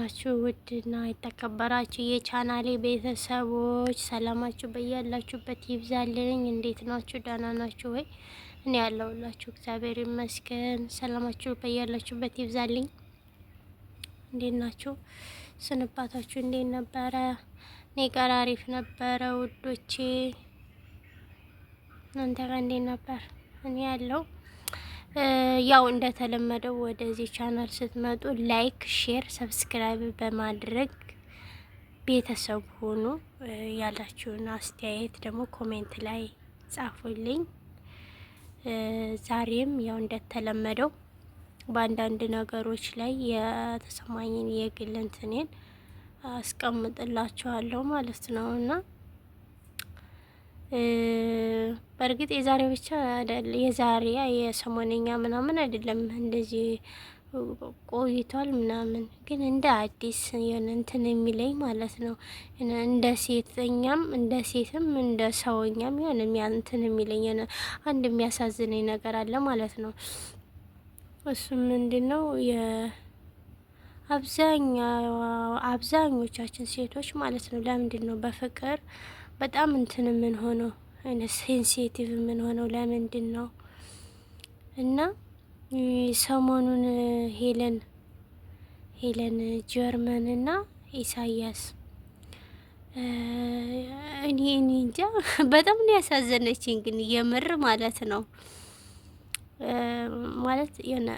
ናችሁ? ውድና የተከበራችሁ የቻናሌ ቤተሰቦች ሰላማችሁ በያላችሁበት ይብዛልኝ። እንዴት ናችሁ? ደህና ናችሁ ወይ? እኔ ያለሁላችሁ እግዚአብሔር ይመስገን። ሰላማችሁ በያላችሁበት ይብዛልኝ። እንዴት ናችሁ? ስንባታችሁ እንዴት ነበረ? እኔ ጋር አሪፍ ነበረ ውዶቼ። እናንተ ጋር እንዴት ነበር? እኔ ያለው ያው እንደተለመደው ወደዚህ ቻናል ስትመጡ ላይክ፣ ሼር፣ ሰብስክራይብ በማድረግ ቤተሰብ ሆኑ። ያላችሁን አስተያየት ደግሞ ኮሜንት ላይ ጻፉልኝ። ዛሬም ያው እንደተለመደው በአንዳንድ ነገሮች ላይ የተሰማኝን የግል እንትኔን አስቀምጥላችኋለሁ ማለት ነውና በእርግጥ የዛሬ ብቻ አይደል፣ የዛሬ የሰሞነኛ ምናምን አይደለም፣ እንደዚህ ቆይቷል ምናምን፣ ግን እንደ አዲስ የሆነ እንትን የሚለኝ ማለት ነው። እንደ ሴተኛም እንደ ሴትም እንደ ሰውኛም የሆነ እንትን የሚለኝ አንድ የሚያሳዝነኝ ነገር አለ ማለት ነው። እሱም ምንድነው አብዛኞቻችን ሴቶች ማለት ነው ለምንድን ነው በፍቅር በጣም እንትን ምን ሆነው ሴንሲቲቭ ምን ሆነው ለምንድን ነው? እና ሰሞኑን ሄለን ጀርመን እና ኢሳያስ እኔ እንጃ በጣም ነው ያሳዘነችኝ፣ ግን የምር ማለት ነው ማለት የሆነ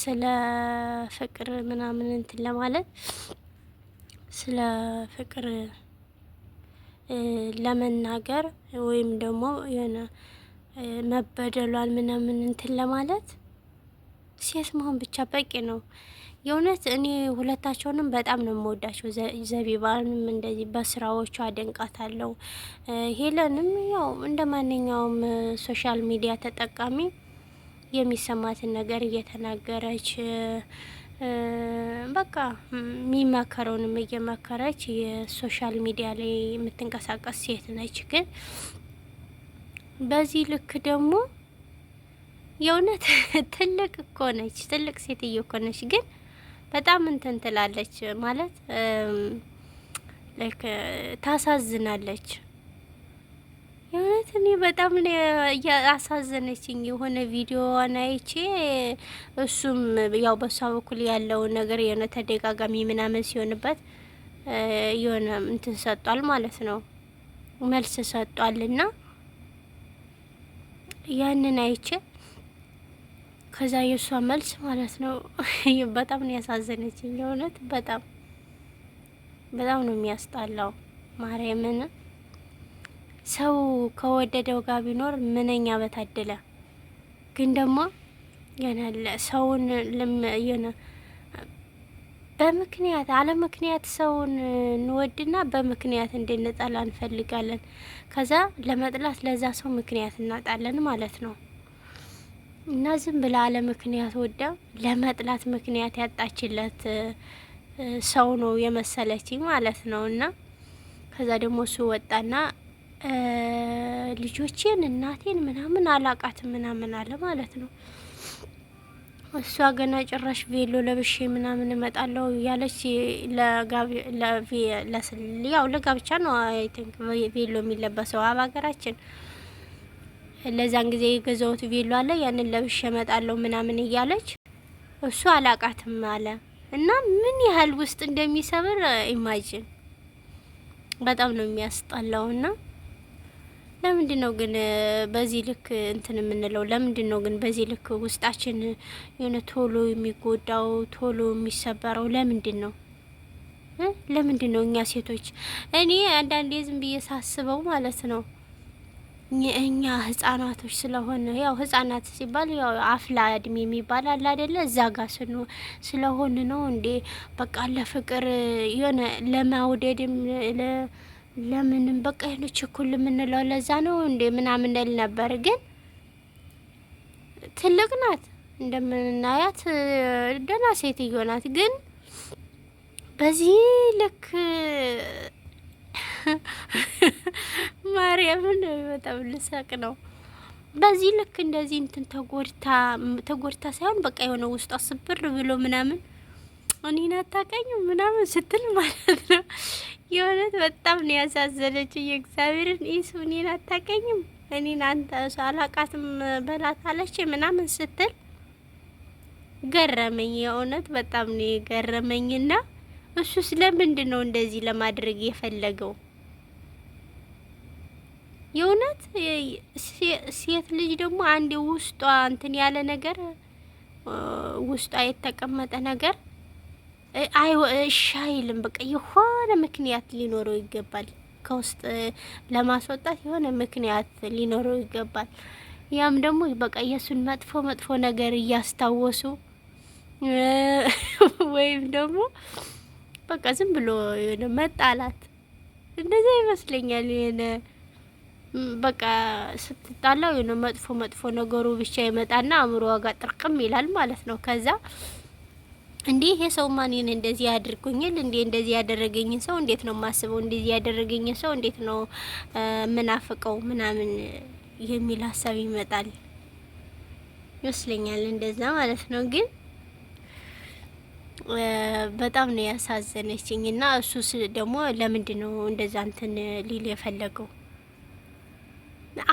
ስለ ፍቅር ምናምን እንትን ለማለት ስለ ፍቅር ለመናገር ወይም ደግሞ የሆነ መበደሏል ምናምን እንትን ለማለት ሴት መሆን ብቻ በቂ ነው። የእውነት እኔ ሁለታቸውንም በጣም ነው የምወዳቸው። ዘቢባንም እንደዚህ በስራዎቿ አደንቃታለሁ። ሄለንም ያው እንደ ማንኛውም ሶሻል ሚዲያ ተጠቃሚ የሚሰማትን ነገር እየተናገረች በቃ የሚመከረውንም እየመከረች የሶሻል ሚዲያ ላይ የምትንቀሳቀስ ሴት ነች። ግን በዚህ ልክ ደግሞ የእውነት ትልቅ እኮ ነች፣ ትልቅ ሴትዮ እኮ ነች። ግን በጣም እንትን ትላለች ማለት ታሳዝናለች። የእውነት እኔ በጣም አሳዘነችኝ። የሆነ ቪዲዮዋን አይቼ እሱም ያው በሷ በኩል ያለውን ነገር የሆነ ተደጋጋሚ ምናምን ሲሆንበት የሆነ እንትን ሰጧል ማለት ነው፣ መልስ ሰጧልና ያንን አይቼ ከዛ የሷ መልስ ማለት ነው በጣም ነው ያሳዘነችኝ። የእውነት በጣም ነው የሚያስጣላው ማርያምን። ሰው ከወደደው ጋር ቢኖር ምንኛ በታደለ። ግን ደግሞ የሆነ ሰውን የሆነ በምክንያት አለ ምክንያት ሰውን እንወድና በምክንያት እንድንጠላ እንፈልጋለን። ከዛ ለመጥላት ለዛ ሰው ምክንያት እናጣለን ማለት ነው። እና ዝም ብላ አለ ምክንያት ወዳ ለመጥላት ምክንያት ያጣችለት ሰው ነው የመሰለችኝ ማለት ነው። እና ከዛ ደግሞ እሱ ወጣና ልጆቼን እናቴን ምናምን አላቃትም ምናምን አለ ማለት ነው። እሷ ገና ጭራሽ ቬሎ ለብሼ ምናምን እመጣለሁ ያለች ያው ለጋብቻ ነው አይ ቲንክ ቬሎ የሚለበሰው ሀገራችን። ለዛን ጊዜ የገዛሁት ቬሎ አለ ያንን ለብሼ እመጣለሁ ምናምን እያለች እሱ አላቃትም አለ። እና ምን ያህል ውስጥ እንደሚሰብር ኢማጂን። በጣም ነው የሚያስጠላውና ለምንድን ነው ግን በዚህ ልክ እንትን የምንለው? ለምንድን ነው ግን በዚህ ልክ ውስጣችን የሆነ ቶሎ የሚጎዳው ቶሎ የሚሰበረው? ለምንድን ነው ለምንድን ነው እኛ ሴቶች? እኔ አንዳንዴ ዝም ብዬ ሳስበው ማለት ነው እኛ ህጻናቶች ስለሆነ ያው ህጻናት ሲባል ያው አፍላ እድሜ የሚባል አለ አይደለ? እዛ ጋር ስለሆነ ነው እንዴ በቃ ለፍቅር የሆነ ለማውደድም ለምንም በቃ ይሄን ችኩል የምንለው ለዛ ነው እንዴ ምናምን እል ነበር። ግን ትልቅ ናት እንደምናያት ደህና ሴትዮ ናት። ግን በዚህ ልክ ማርያምን በጣም ልሳቅ ነው። በዚህ ልክ እንደዚህ እንትን ተጎድታ ሳይሆን በቃ የሆነ ውስጧ ስብር ብሎ ምናምን እኔን አታውቀኝም ምናምን ስትል ማለት ነው። የእውነት በጣም ነው ያሳዘነች። የእግዚአብሔርን ኢሱ እኔን አታውቀኝም እኔን አንተ አላቃትም በላት አለች ምናምን ስትል ገረመኝ። የእውነት በጣም ነው የገረመኝና እሱስ ለምንድን ነው እንደዚህ ለማድረግ የፈለገው? የእውነት ሴት ልጅ ደግሞ አንዴ ውስጧ እንትን ያለ ነገር ውስጧ የተቀመጠ ነገር እሺ አይልም። በቃ የሆነ ምክንያት ሊኖረው ይገባል። ከውስጥ ለማስወጣት የሆነ ምክንያት ሊኖረው ይገባል። ያም ደግሞ በቃ የሱን መጥፎ ነገር እያስታወሱ ወይም ደግሞ በቃ ዝም ብሎ የሆነ መጣላት እንደዛ ይመስለኛል። የሆነ በቃ ስትጣላው የሆነ መጥፎ ነገሩ ብቻ ይመጣና አእምሮዋ ጋር ጥርቅም ይላል ማለት ነው። ከዛ እንዴ ይሄ ሰው ማንን እንደዚህ ያድርጉኛል እንዴ እንደዚህ ያደረገኝ ሰው እንዴት ነው ማስበው? እንደዚህ ያደረገኝ ሰው እንዴት ነው ምናፍቀው ምናምን የሚል ሀሳብ ይመጣል ይመስለኛል። እንደዛ ማለት ነው። ግን በጣም ነው ያሳዘነችኝ እና እሱስ ደግሞ ለምንድን ነው እንደዛ እንትን ሊል የፈለገው?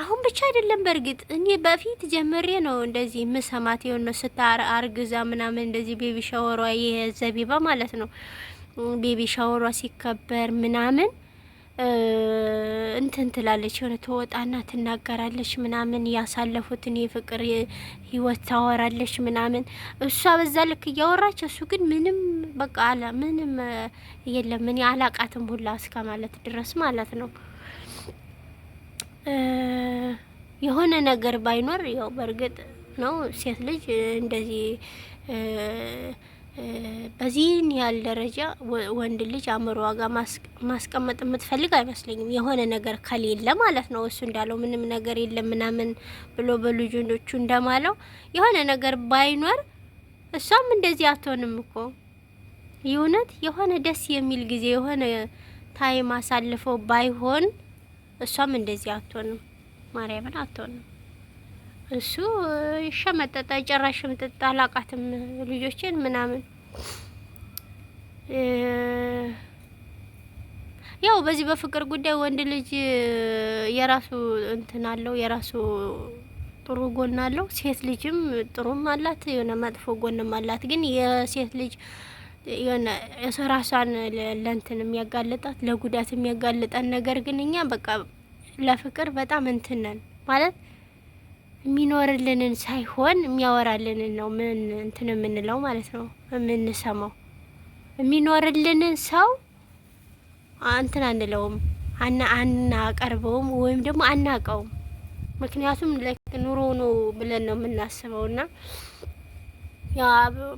አሁን ብቻ አይደለም። በእርግጥ እኔ በፊት ጀምሬ ነው እንደዚህ ምሰማት የሆነ ስታር አርግዛ ምናምን እንደዚህ ቤቢ ሻወሯ የዘቢባ ማለት ነው ቤቢ ሻወሯ ሲከበር ምናምን እንትን ትላለች የሆነ ተወጣና ትናገራለች ምናምን ያሳለፉትን የፍቅር ህይወት ታወራለች ምናምን። እሷ በዛ ልክ እያወራች እሱ ግን ምንም በቃ አለ ምንም የለም እኔ አላቃትም ሁላ እስከ ማለት ድረስ ማለት ነው። የሆነ ነገር ባይኖር ያው በእርግጥ ነው ሴት ልጅ እንደዚህ በዚህን ያህል ደረጃ ወንድ ልጅ አእምሮዋ ጋር ማስቀመጥ የምትፈልግ አይመስለኝም። የሆነ ነገር ከሌለ ማለት ነው። እሱ እንዳለው ምንም ነገር የለም ምናምን ብሎ በልጆቹ እንደማለው የሆነ ነገር ባይኖር እሷም እንደዚህ አትሆንም እኮ። የእውነት የሆነ ደስ የሚል ጊዜ የሆነ ታይም አሳልፈው ባይሆን እሷም እንደዚህ አትሆንም። ማርያምን አትሆንም። እሱ ሸመጠጠ ጭራሽ ምጥጥ አላቃትም ልጆችን ምናምን። ያው በዚህ በፍቅር ጉዳይ ወንድ ልጅ የራሱ እንትን አለው፣ የራሱ ጥሩ ጎን አለው። ሴት ልጅም ጥሩም አላት፣ የሆነ መጥፎ ጎንም አላት። ግን የሴት ልጅ የሆነ ራሷን ለእንትን የሚያጋልጣት ለጉዳት የሚያጋልጣን ነገር ግን እኛ በቃ ለፍቅር በጣም እንትን ነን ማለት የሚኖርልንን ሳይሆን የሚያወራልንን ነው ምን እንትን የምንለው ማለት ነው የምንሰማው። የሚኖርልንን ሰው እንትን አንለውም፣ አናቀርበውም ወይም ደግሞ አናቀውም። ምክንያቱም ኑሮ ነው ብለን ነው የምናስበውና ያ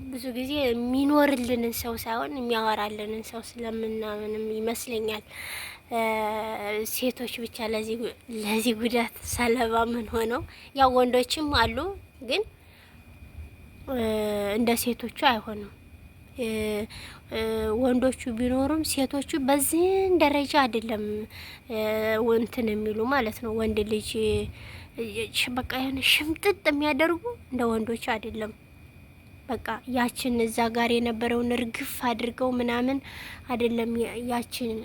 ብዙ ጊዜ የሚኖርልንን ሰው ሳይሆን የሚያወራልንን ሰው ስለምናምንም ይመስለኛል ሴቶች ብቻ ለዚህ ጉዳት ሰለባ ምን ሆነው። ያው ወንዶችም አሉ፣ ግን እንደ ሴቶቹ አይሆንም። ወንዶቹ ቢኖሩም ሴቶቹ በዚህን ደረጃ አይደለም እንትን የሚሉ ማለት ነው። ወንድ ልጅ በቃ የሆነ ሽምጥጥ የሚያደርጉ እንደ ወንዶች አይደለም። በቃ ያችን እዛ ጋር የነበረውን እርግፍ አድርገው ምናምን አይደለም ያችን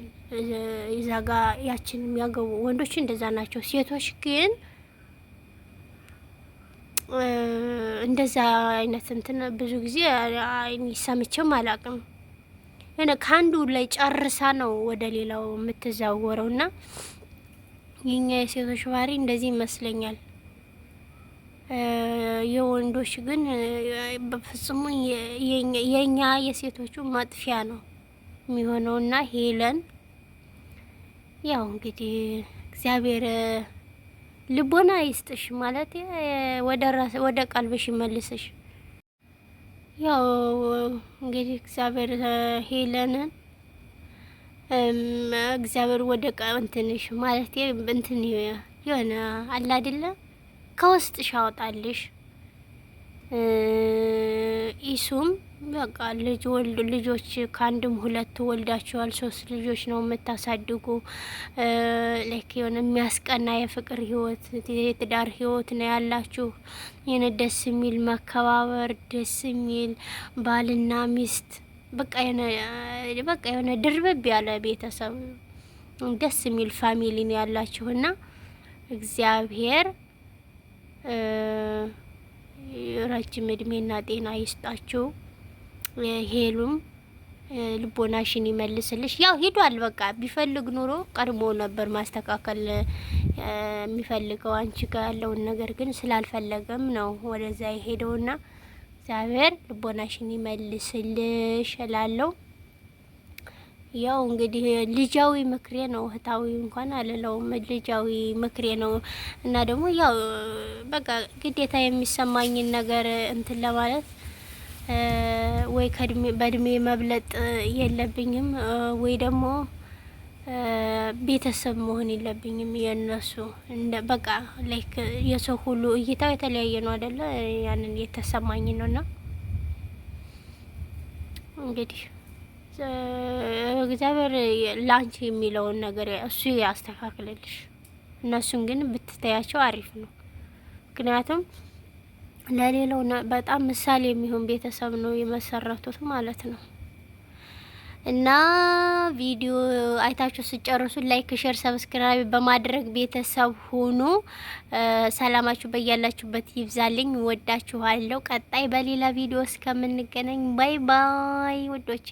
እዛ ጋር ያችን የሚያገቡ ወንዶች እንደዛ ናቸው። ሴቶች ግን እንደዛ አይነት እንትን ብዙ ጊዜ ሰምቼም አላቅም። የሆነ ከአንዱ ላይ ጨርሳ ነው ወደ ሌላው የምትዛወረውና የኛ የሴቶች ባህሪ እንደዚህ ይመስለኛል። የወንዶች ግን በፍጹም የኛ የሴቶቹ ማጥፊያ ነው የሚሆነውና ሄለን ያው እንግዲህ እግዚአብሔር ልቦና ይስጥሽ ማለት ወደ ቀልብሽ ይመልስሽ። ያው እንግዲህ እግዚአብሔር ሄለንን እግዚአብሔር ወደ እንትንሽ ማለት እንትን የሆነ አለ አይደለ ከውስጥሽ አወጣልሽ። ኢሱም በቃ ልጆች ከአንድም ሁለት ወልዳችኋል፣ 3 ልጆች ነው የምታሳድጉ። ላይክ የሆነ የሚያስቀና የፍቅር ህይወት የትዳር ህይወት ነው ያላችሁ። የሆነ ደስ የሚል መከባበር፣ ደስ የሚል ባልና ሚስት በቃ የሆነ ድርብብ ያለ ቤተሰብ ደስ የሚል ፋሚሊ ነው ያላችሁና እግዚአብሔር ረጅም እድሜና ጤና ይስጣችሁ። ሄሉም ልቦናሽን ይመልስልሽ። ያው ሂዷል በቃ ቢፈልግ ኑሮ ቀድሞ ነበር ማስተካከል የሚፈልገው አንቺ ጋር ያለውን ነገር ግን ስላልፈለገም ነው ወደዛ የሄደውና እግዚአብሔር ልቦናሽን ይመልስልሽ እላለሁ። ያው እንግዲህ ልጃዊ ምክሬ ነው፣ እህታዊ እንኳን አልለውም፣ ልጃዊ ምክሬ ነው። እና ደግሞ ያው በቃ ግዴታ የሚሰማኝን ነገር እንትን ለማለት ወይ በእድሜ መብለጥ የለብኝም ወይ ደግሞ ቤተሰብ መሆን የለብኝም የነሱ በቃ ላይክ የሰው ሁሉ እይታው የተለያየ ነው አይደለ? ያንን የተሰማኝ ነውና እንግዲህ እግዚአብሔር ላንቺ የሚለውን ነገር እሱ ያስተካክልልሽ። እነሱን ግን ብትተያቸው አሪፍ ነው። ምክንያቱም ለሌላው በጣም ምሳሌ የሚሆን ቤተሰብ ነው የመሰረቱት ማለት ነው። እና ቪዲዮ አይታችሁ ስጨርሱ ላይክ፣ ሼር፣ ሰብስክራይብ በማድረግ ቤተሰብ ሁኑ። ሰላማችሁ በያላችሁበት ይብዛልኝ። ወዳችኋለሁ። ቀጣይ በሌላ ቪዲዮ እስከምንገናኝ ባይ ባይ ውዶቼ።